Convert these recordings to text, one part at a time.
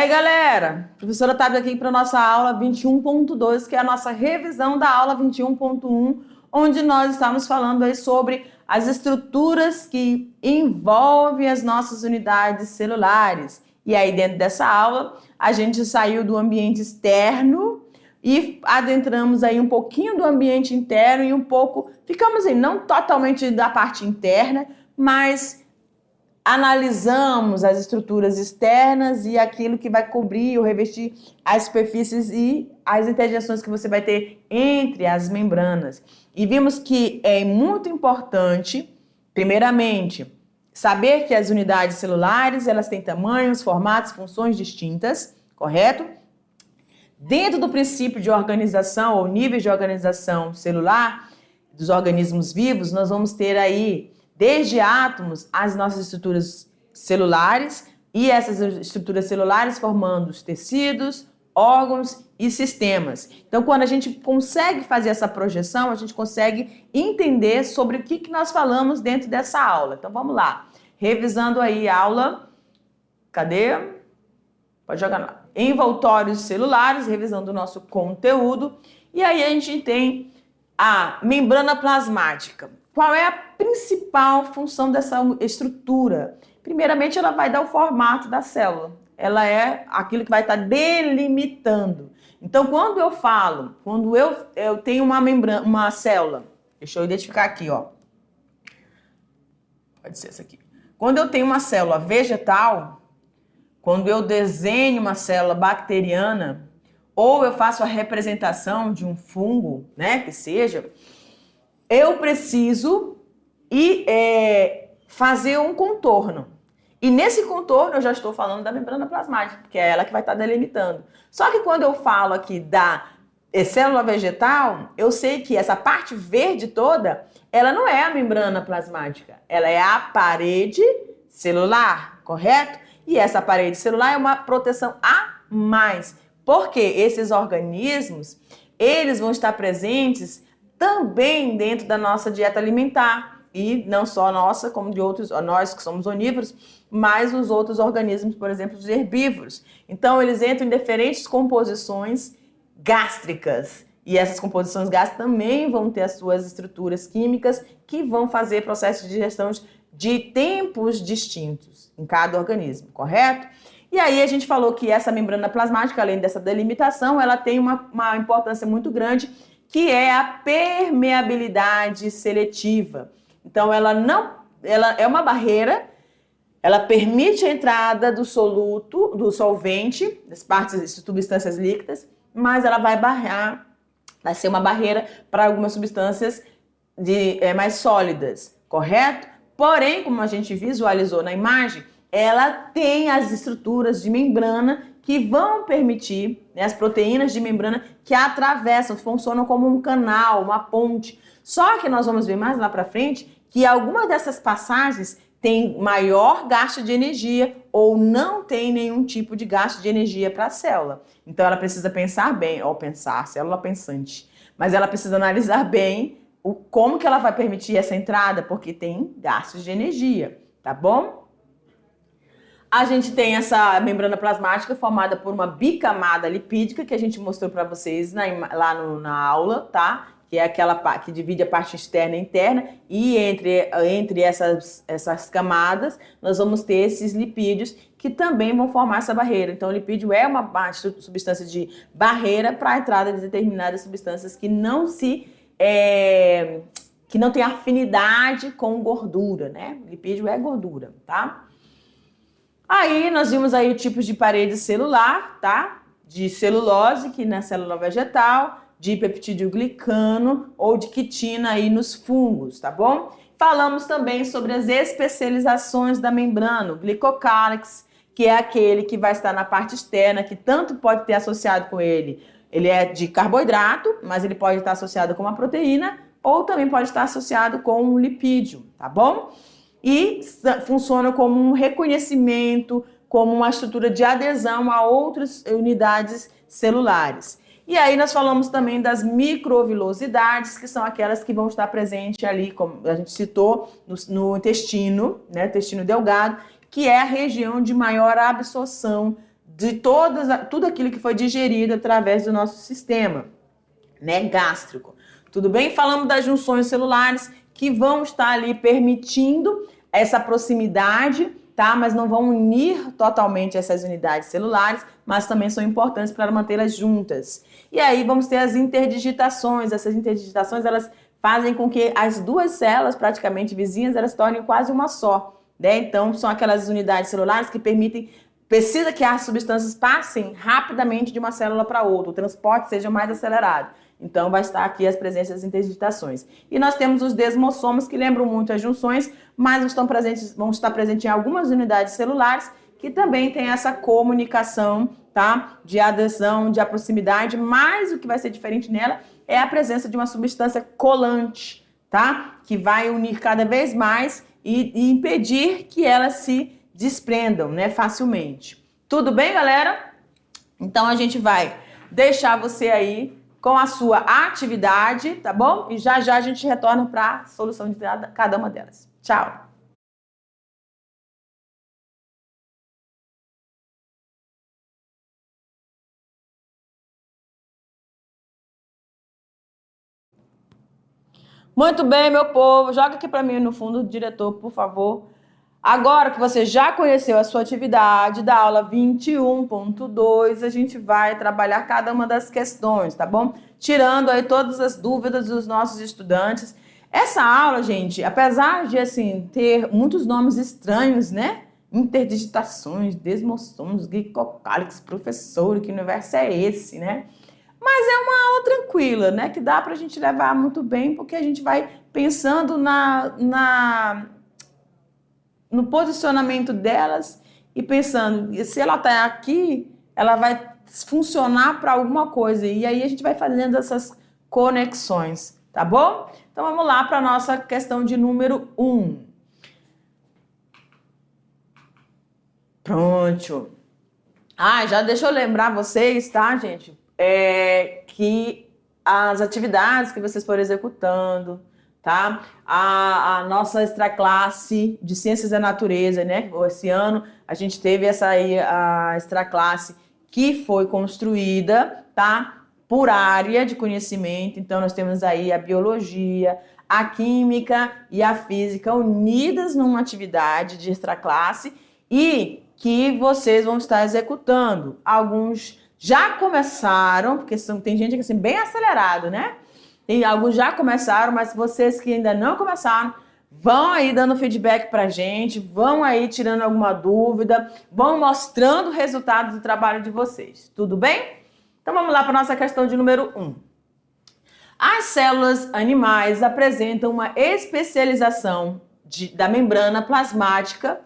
aí, galera, a professora Tabita aqui para a nossa aula 21.2, que é a nossa revisão da aula 21.1, onde nós estamos falando aí sobre as estruturas que envolvem as nossas unidades celulares. E aí, dentro dessa aula, a gente saiu do ambiente externo e adentramos aí um pouquinho do ambiente interno e um pouco, ficamos aí, não totalmente da parte interna, mas analisamos as estruturas externas e aquilo que vai cobrir ou revestir as superfícies e as interjeições que você vai ter entre as membranas. E vimos que é muito importante, primeiramente, saber que as unidades celulares, elas têm tamanhos, formatos, funções distintas, correto? Dentro do princípio de organização ou níveis de organização celular dos organismos vivos, nós vamos ter aí desde átomos, as nossas estruturas celulares e essas estruturas celulares formando os tecidos, órgãos e sistemas. Então, quando a gente consegue fazer essa projeção, a gente consegue entender sobre o que nós falamos dentro dessa aula. Então, vamos lá. Revisando aí a aula, cadê? Pode jogar lá. Envoltórios celulares, revisando o nosso conteúdo. E aí a gente tem a membrana plasmática. Qual é a principal função dessa estrutura? Primeiramente, ela vai dar o formato da célula. Ela é aquilo que vai estar delimitando. Então, quando eu falo, quando eu tenho uma membrana, uma célula, deixa eu identificar aqui, ó. Pode ser essa aqui. Quando eu tenho uma célula vegetal, quando eu desenho uma célula bacteriana, ou eu faço a representação de um fungo, né, que seja, eu preciso fazer um contorno. E nesse contorno eu já estou falando da membrana plasmática, que é ela que vai estar delimitando. Só que quando eu falo aqui da célula vegetal, eu sei que essa parte verde toda, ela não é a membrana plasmática, ela é a parede celular, correto? E essa parede celular é uma proteção a mais, porque esses organismos, eles vão estar presentes também dentro da nossa dieta alimentar, e não só a nossa, como de outros, nós que somos onívoros, mas os outros organismos, por exemplo, os herbívoros. Então, eles entram em diferentes composições gástricas, e essas composições gástricas também vão ter as suas estruturas químicas que vão fazer processos de digestão de tempos distintos em cada organismo, correto? E aí a gente falou que essa membrana plasmática, além dessa delimitação, ela tem uma importância muito grande, que é a permeabilidade seletiva. Então, ela é uma barreira, ela permite a entrada do soluto, do solvente, das partes das substâncias líquidas, mas ela vai ser uma barreira para algumas substâncias mais sólidas, correto? Porém, como a gente visualizou na imagem, ela tem as estruturas de membrana que vão permitir, né, as proteínas de membrana que atravessam, funcionam como um canal, uma ponte. Só que nós vamos ver mais lá para frente que algumas dessas passagens têm maior gasto de energia ou não tem nenhum tipo de gasto de energia para a célula. Então ela precisa pensar bem, célula pensante, mas ela precisa analisar bem como que ela vai permitir essa entrada, porque tem gastos de energia, tá bom? A gente tem essa membrana plasmática formada por uma bicamada lipídica que a gente mostrou para vocês lá na aula, tá? Que é aquela que divide a parte externa e interna, e entre essas camadas nós vamos ter esses lipídios que também vão formar essa barreira. Então o lipídio é uma substância de barreira para a entrada de determinadas substâncias que não tem afinidade com gordura, né? Lipídio é gordura, tá? Aí nós vimos aí o tipo de parede celular, tá? De celulose, que na célula vegetal, de peptídeo glicano ou de quitina aí nos fungos, tá bom? Falamos também sobre as especializações da membrana, o glicocálix, que é aquele que vai estar na parte externa, que tanto pode ter associado com ele é de carboidrato, mas ele pode estar associado com uma proteína, ou também pode estar associado com um lipídio, tá bom? E funciona como um reconhecimento, como uma estrutura de adesão a outras unidades celulares. E aí nós falamos também das microvilosidades, que são aquelas que vão estar presentes ali, como a gente citou, no intestino, né, intestino delgado, que é a região de maior absorção de tudo aquilo que foi digerido através do nosso sistema, né, gástrico. Tudo bem? Falamos das junções celulares que vão estar ali permitindo essa proximidade, tá? Mas não vão unir totalmente essas unidades celulares, mas também são importantes para mantê-las juntas. E aí vamos ter as interdigitações. Essas interdigitações, elas fazem com que as duas células praticamente vizinhas, elas se tornem quase uma só, né? Então, são aquelas unidades celulares que precisa que as substâncias passem rapidamente de uma célula para outra, o transporte seja mais acelerado. Então, vai estar aqui as presenças das interdigitações. E nós temos os desmossomos, que lembram muito as junções, mas vão estar presentes em algumas unidades celulares, que também tem essa comunicação, tá? De adesão, de proximidade, mas o que vai ser diferente nela é a presença de uma substância colante, tá? Que vai unir cada vez mais e impedir que elas se desprendam, né, facilmente. Tudo bem, galera? Então, a gente vai deixar você aí com a sua atividade, tá bom? E já já a gente retorna para a solução de cada uma delas. Tchau! Muito bem, meu povo. Joga aqui para mim no fundo, diretor, por favor. Agora que você já conheceu a sua atividade da aula 21.2, a gente vai trabalhar cada uma das questões, tá bom? Tirando aí todas as dúvidas dos nossos estudantes. Essa aula, gente, apesar de, assim, ter muitos nomes estranhos, né? Interdigitações, desmossomos, glicocálix, professor, que universo é esse, né? Mas é uma aula tranquila, né? Que dá pra gente levar muito bem, porque a gente vai pensando no posicionamento delas e pensando, se ela está aqui, ela vai funcionar para alguma coisa. E aí a gente vai fazendo essas conexões, tá bom? Então vamos lá para a nossa questão de número 1. Pronto. Já deixa eu lembrar vocês, tá, gente? Que as atividades que vocês forem executando, tá? A nossa extraclasse de Ciências da Natureza, né? Esse ano a gente teve essa aí, a extraclasse que foi construída, tá? Por área de conhecimento. Então nós temos aí a biologia, a química e a física unidas numa atividade de extraclasse e que vocês vão estar executando. Alguns já começaram, porque tem gente que assim bem acelerado, né? Alguns já começaram, mas vocês que ainda não começaram, vão aí dando feedback pra gente, vão aí tirando alguma dúvida, vão mostrando o resultado do trabalho de vocês. Tudo bem? Então vamos lá para a nossa questão de número 1. As células animais apresentam uma especialização da membrana plasmática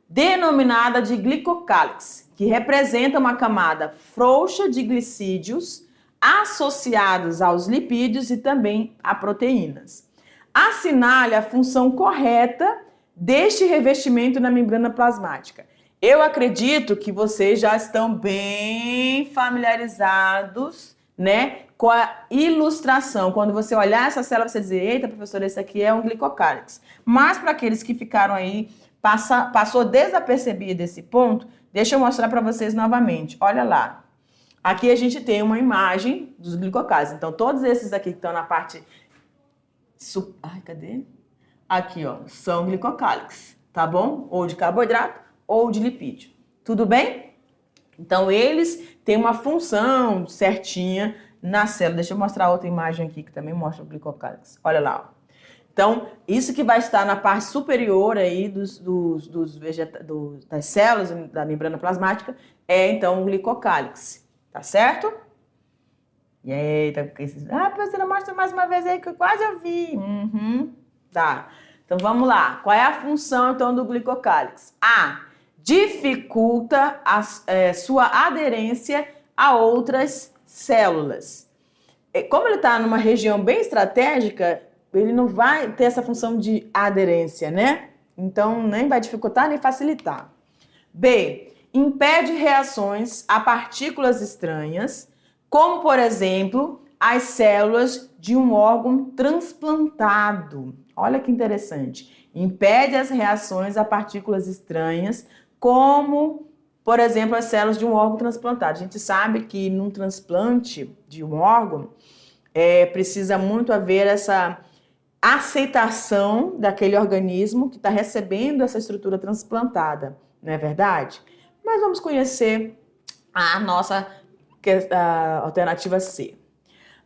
denominada de glicocálix, que representa uma camada frouxa de glicídios associados aos lipídios e também a proteínas. Assinale a função correta deste revestimento na membrana plasmática. Eu acredito que vocês já estão bem familiarizados, né, com a ilustração. Quando você olhar essa célula, você dizer, eita, professora, esse aqui é um glicocálix. Mas para aqueles que ficaram aí, passou desapercebido esse ponto, deixa eu mostrar para vocês novamente. Olha lá. Aqui a gente tem uma imagem dos glicocálices. Então, todos esses aqui que estão na parte... cadê? Aqui, ó, são glicocálices, tá bom? Ou de carboidrato ou de lipídio. Tudo bem? Então, eles têm uma função certinha na célula. Deixa eu mostrar outra imagem aqui que também mostra o glicocálix. Olha lá, ó. Então, isso que vai estar na parte superior aí das células da membrana plasmática é, então, o glicocálix. Tá certo? E aí, professora, mostra mais uma vez aí que eu quase ouvi. Tá. Então, vamos lá. Qual é a função, então, do glicocálix? Dificulta sua aderência a outras células. Como ele está numa região bem estratégica, ele não vai ter essa função de aderência, né? Então, nem vai dificultar nem facilitar. B. Impede reações a partículas estranhas, como, por exemplo, as células de um órgão transplantado. Olha que interessante. Impede as reações a partículas estranhas, como por exemplo, as células de um órgão transplantado. A gente sabe que num transplante de um órgão, precisa muito haver essa aceitação daquele organismo que está recebendo essa estrutura transplantada, não é verdade? Mas vamos conhecer a nossa alternativa C.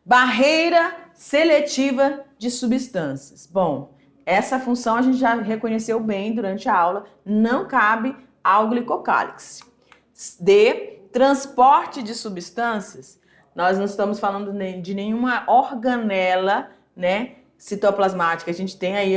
Barreira seletiva de substâncias. Bom, essa função a gente já reconheceu bem durante a aula, não cabe ao glicocálix. D. Transporte de substâncias. Nós não estamos falando de nenhuma organela, né, citoplasmática. A gente tem aí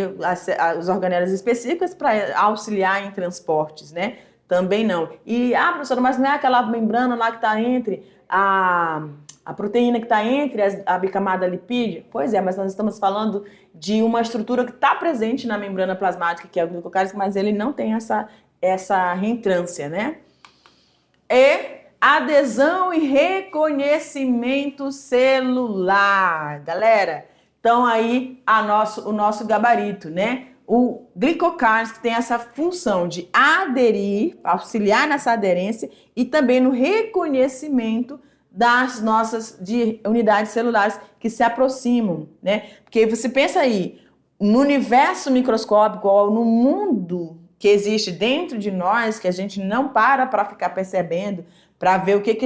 as organelas específicas para auxiliar em transportes, né? Também não. E, professora, mas não é aquela membrana lá que está entre a proteína que está entre a bicamada lipídica? Pois é, mas nós estamos falando de uma estrutura que está presente na membrana plasmática, que é o glicocálix, mas ele não tem essa reentrância, né? E adesão e reconhecimento celular. Galera, então aí o nosso gabarito, né? O glicocálix que tem essa função de aderir, auxiliar nessa aderência e também no reconhecimento das nossas unidades celulares que se aproximam, né? Porque você pensa aí, no universo microscópico ou no mundo que existe dentro de nós, que a gente não para ficar percebendo, para ver o que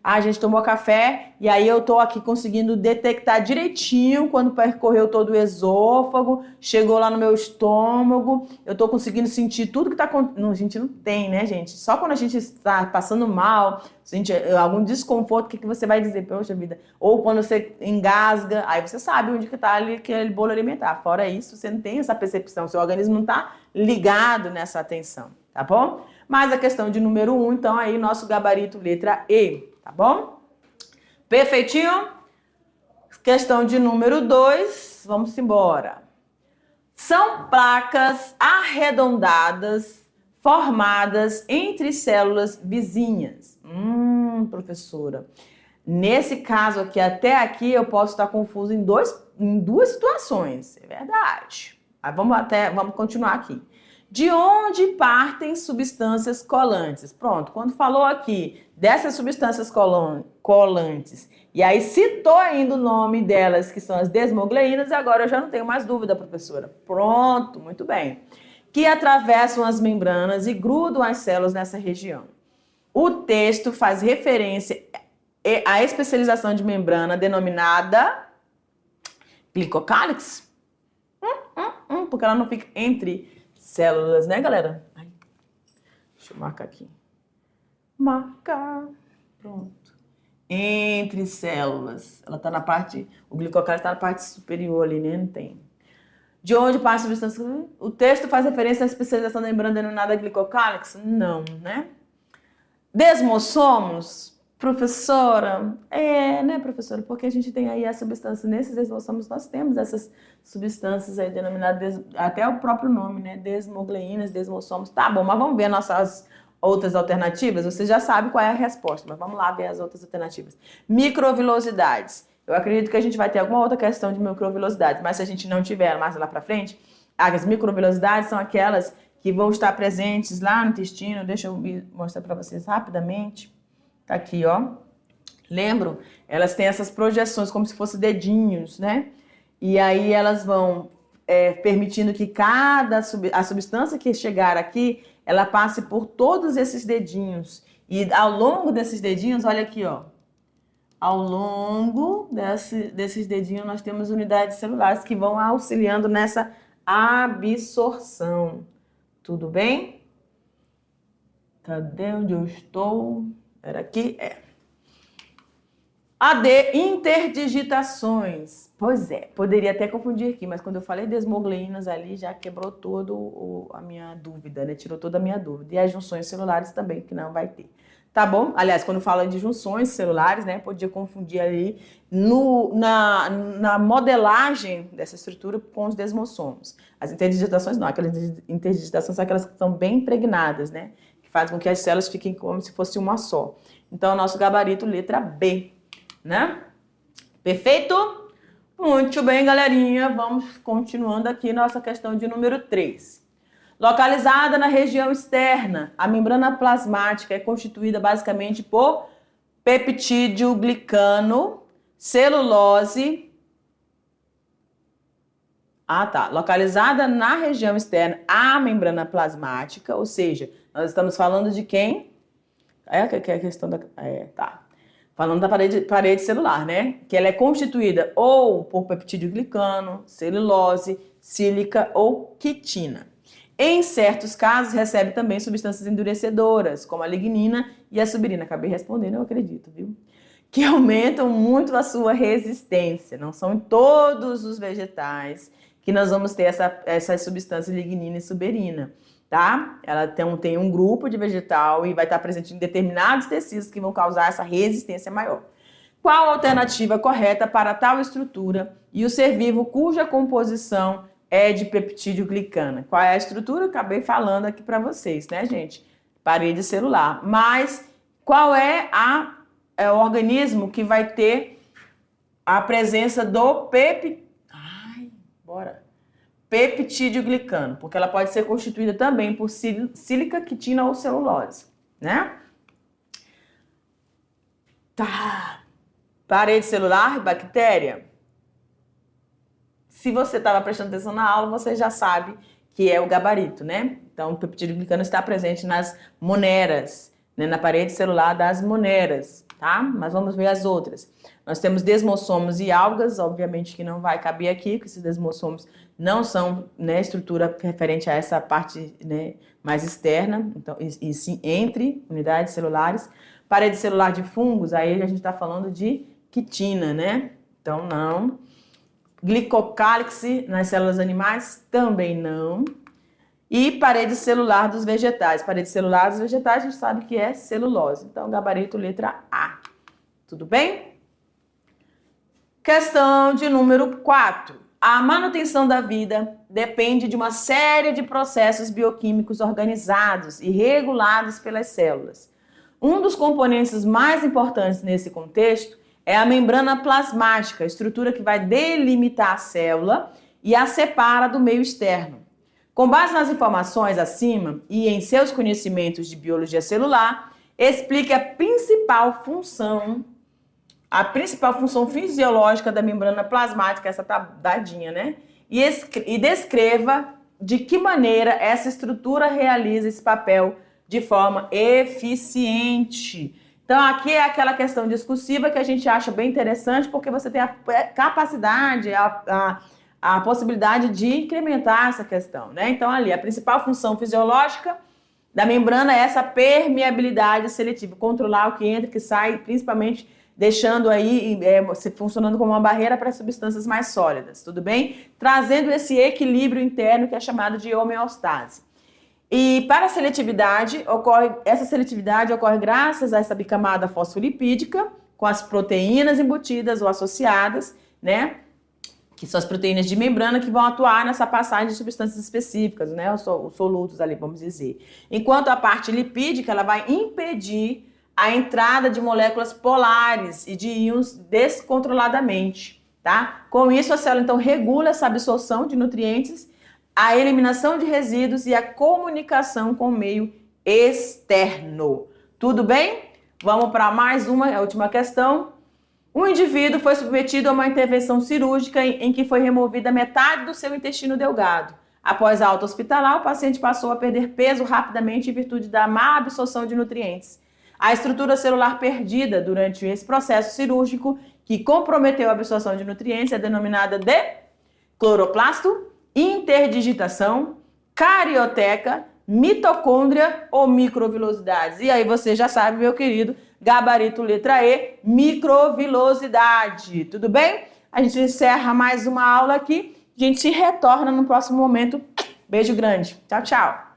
a gente tomou café e aí eu tô aqui conseguindo detectar direitinho quando percorreu todo o esôfago, chegou lá no meu estômago, eu tô conseguindo sentir tudo que tá acontecendo. A gente não tem, né, gente? Só quando a gente está passando mal, sente algum desconforto, o que você vai dizer? Poxa vida. Ou quando você engasga, aí você sabe onde que tá ali aquele bolo alimentar. Fora isso, você não tem essa percepção, seu organismo não tá ligado nessa atenção, tá bom? Mas a questão de número 1, então aí nosso gabarito letra E, tá bom? Perfeitinho? Questão de número 2, vamos embora. São placas arredondadas formadas entre células vizinhas. Professora, nesse caso aqui, até aqui eu posso estar confuso em duas situações, é verdade. Mas vamos continuar aqui. De onde partem substâncias colantes? Pronto, quando falou aqui dessas substâncias colantes, e aí citou ainda o nome delas, que são as desmogleínas, agora eu já não tenho mais dúvida, professora. Pronto, muito bem. Que atravessam as membranas e grudam as células nessa região. O texto faz referência à especialização de membrana denominada glicocálix, porque ela não fica entre células, né, galera? Deixa eu marcar aqui. Marcar. Pronto. Entre células. Ela tá na parte... O glicocálix está na parte superior ali, né? Não tem. De onde passa a substância? O texto faz referência à especialização da membrana denominada glicocálix? Não, né? Desmossomos? Professora, né, professora? Porque a gente tem aí a substância, nesses desmossomos nós temos essas substâncias aí denominadas, até o próprio nome, né? Desmogleínas, desmossomos. Tá bom, mas vamos ver nossas outras alternativas? Você já sabe qual é a resposta, mas vamos lá ver as outras alternativas. Microvilosidades. Eu acredito que a gente vai ter alguma outra questão de microvilosidades, mas se a gente não tiver mais lá pra frente, as microvilosidades são aquelas que vão estar presentes lá no intestino. Deixa eu mostrar para vocês rapidamente. Tá aqui, ó. Lembram? Elas têm essas projeções como se fossem dedinhos, né? E aí elas vão permitindo que a substância que chegar aqui, ela passe por todos esses dedinhos. E ao longo desses dedinhos, olha aqui, ó. Ao longo desses dedinhos, nós temos unidades celulares que vão auxiliando nessa absorção. Tudo bem? Cadê onde eu estou? Era aqui, AD, interdigitações. Pois é, poderia até confundir aqui, mas quando eu falei desmogleínas ali, já quebrou todo a minha dúvida, né? Tirou toda a minha dúvida. E as junções celulares também, que não vai ter. Tá bom? Aliás, quando fala de junções celulares, né? Podia confundir ali na modelagem dessa estrutura com os desmossomos. As interdigitações não, aquelas interdigitações são aquelas que estão bem impregnadas, né? Faz com que as células fiquem como se fosse uma só. Então, nosso gabarito, letra B, né? Perfeito? Muito bem, galerinha. Vamos continuando aqui nossa questão de número 3. Localizada na região externa, a membrana plasmática é constituída basicamente por peptídeo glicano, celulose. Localizada na região externa, a membrana plasmática, ou seja, nós estamos falando de quem? Que é a questão da... Falando da parede celular, né? Que ela é constituída ou por peptídeo glicano, celulose, sílica ou quitina. Em certos casos, recebe também substâncias endurecedoras, como a lignina e a subirina. Acabei respondendo, eu acredito, viu? Que aumentam muito a sua resistência. Não são em todos os vegetais que nós vamos ter essas substâncias lignina e subirina, tá? Ela tem um grupo de vegetal e vai estar presente em determinados tecidos que vão causar essa resistência maior. Qual a alternativa correta para tal estrutura e o ser vivo cuja composição é de peptídeo glicano? Qual é a estrutura? Acabei falando aqui para vocês, né, gente? Parede celular. Mas qual é o organismo que vai ter a presença do peptídeo glicano? Porque ela pode ser constituída também por sílica, quitina ou celulose, né? Parede celular, bactéria. Se você estava prestando atenção na aula, você já sabe que é o gabarito, né? Então, o peptídeo glicano está presente nas moneras, né? Na parede celular das moneras, tá? Mas vamos ver as outras. Nós temos desmossomos e algas, obviamente que não vai caber aqui, porque esses desmossomos não são, né, estrutura referente a essa parte, né, mais externa, então, e sim entre unidades celulares. Parede celular de fungos, aí a gente está falando de quitina, né? Então, não. Glicocálix nas células animais, também não. E parede celular dos vegetais. Parede celular dos vegetais, a gente sabe que é celulose. Então, gabarito letra A. Tudo bem? Questão de número 4. A manutenção da vida depende de uma série de processos bioquímicos organizados e regulados pelas células. Um dos componentes mais importantes nesse contexto é a membrana plasmática, a estrutura que vai delimitar a célula e a separa do meio externo. Com base nas informações acima e em seus conhecimentos de biologia celular, explique a principal função fisiológica da membrana plasmática, essa tá dadinha, né? E descreva de que maneira essa estrutura realiza esse papel de forma eficiente. Então, aqui é aquela questão discursiva que a gente acha bem interessante, porque você tem a capacidade, a possibilidade de incrementar essa questão, né? Então, ali, a principal função fisiológica da membrana é essa permeabilidade seletiva, controlar o que entra e que sai, principalmente deixando aí, funcionando como uma barreira para substâncias mais sólidas, tudo bem? Trazendo esse equilíbrio interno que é chamado de homeostase. E para a seletividade, essa seletividade ocorre graças a essa bicamada fosfolipídica, com as proteínas embutidas ou associadas, né? Que são as proteínas de membrana que vão atuar nessa passagem de substâncias específicas, né? Os solutos ali, vamos dizer. Enquanto a parte lipídica, ela vai impedir a entrada de moléculas polares e de íons descontroladamente, tá? Com isso, a célula, então, regula essa absorção de nutrientes, a eliminação de resíduos e a comunicação com o meio externo. Tudo bem? Vamos para mais a última questão. Um indivíduo foi submetido a uma intervenção cirúrgica em que foi removida metade do seu intestino delgado. Após a alta hospitalar, o paciente passou a perder peso rapidamente em virtude da má absorção de nutrientes. A estrutura celular perdida durante esse processo cirúrgico, que comprometeu a absorção de nutrientes, é denominada de cloroplasto, interdigitação, carioteca, mitocôndria ou microvilosidades. E aí você já sabe, meu querido, gabarito letra E, microvilosidade. Tudo bem? A gente encerra mais uma aula aqui. A gente se retorna no próximo momento. Beijo grande. Tchau, tchau.